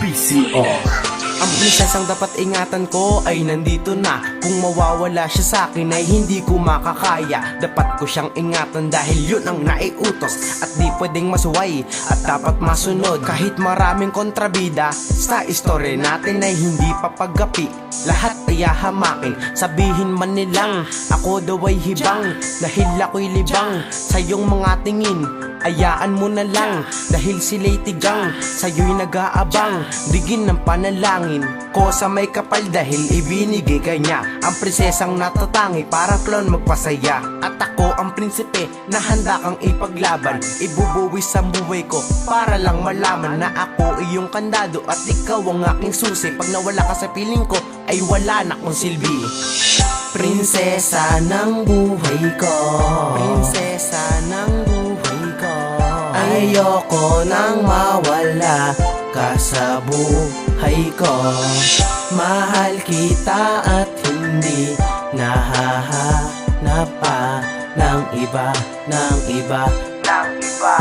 VCR. Ang prinsesang dapat ingatan ko ay nandito na. Kung mawawala siya sa akin ay hindi ko makakaya. Dapat ko siyang ingatan dahil yun ang naiutos. At di pwedeng masuway at dapat masunod. Kahit maraming kontrabida sa istorya natin ay hindi papagapi. Lahat ay hahamakin, sabihin man nilang ako daw ay hibang. Dahil ako'y libang sa iyong mga tingin. Ayaan mo na lang dahil sila'y tigang. Sa'yo'y nag-aabang, digin ng panalangin ko sa may kapal dahil ibinigay kanya. Ang prinsesang natatangi parang clown magpasaya. At ako ang prinsipe na handa kang ipaglaban. Ibubuwis ang buhay ko para lang malaman na ako iyong kandado at ikaw ang aking susi. Pag nawala ka sa piling ko ay wala na akong silbi. Prinsesa ng buhay ko, prinsesa ng buhay ko. Ayoko nang mawala ka sa buhay ko. Mahal kita at hindi nahahanap pa ng iba, ng iba, ng iba.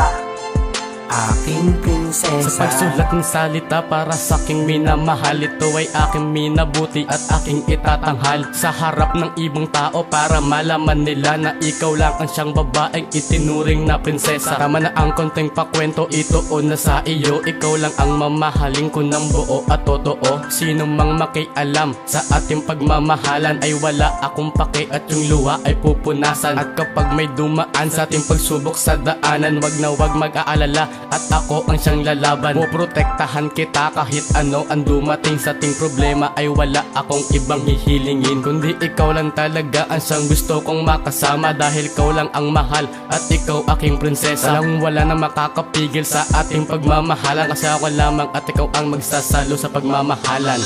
Aking prinsesa. Sa pagsulat ng salita para sa aking minamahal, ito ay aking minabuti at aking itatanghal sa harap ng ibang tao para malaman nila na ikaw lang ang siyang babaeng itinuring na prinsesa. Tama na ang konting pakwento, ito o na sa iyo. Ikaw lang ang mamahalin ko ng buo at totoo. Sino mang makialam sa ating pagmamahalan ay wala akong pake at yung luha ay pupunasan. At kapag may dumaan sa ating pagsubok sa daanan, wag na wag mag-aalala at ako ang siyang lalaban. Poprotektahan kita kahit ano ang dumating sa ating problema ay wala akong ibang hihilingin kundi ikaw lang talaga ang siyang gusto kong makasama. Dahil ikaw lang ang mahal at ikaw aking prinsesa. Wala na makakapigil sa ating pagmamahalan kasi ako lamang at ikaw ang magsasalo sa pagmamahalan.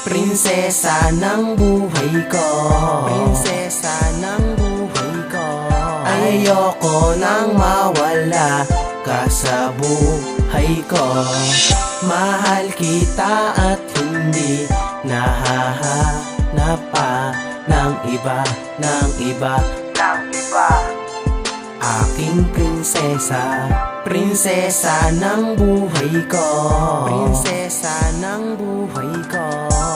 Prinsesa ng buhay ko, prinsesa ng buhay ko. Ayoko nang mawala ka sa buhay ko. Mahal kita at hindi nahahanap pa ng iba, ng iba, ng iba. Aking prinsesa, prinsesa ng buhay ko, prinsesa ng buhay ko.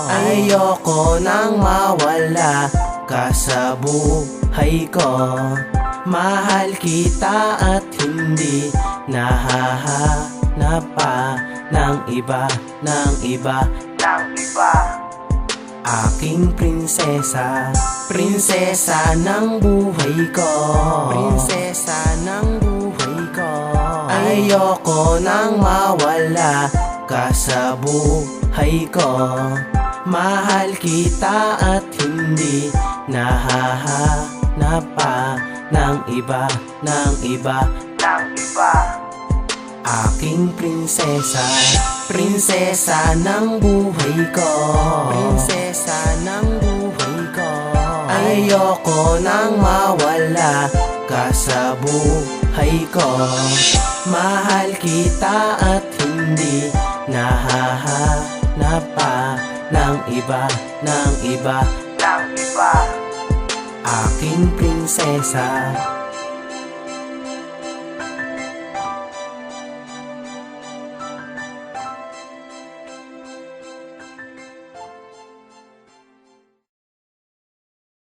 Ayoko nang mawala ka sa buhay ko. Mahal kita at hindi nahahanap pa ng iba, ng iba, ng iba. Aking prinsesa, prinsesa ng buhay ko, prinsesa ng buhay ko. Ayoko nang mawala ka sa buhay ko. Mahal kita at hindi nahahanap pa ng iba, ng iba, ng iba. Aking prinsesa, prinsesa ng buhay ko, prinsesa ng buhay ko. Ayoko nang mawala ka sa buhay ko. Mahal kita at hindi nahahanap pa ng iba, ng iba, ng iba. Aking prinsesa.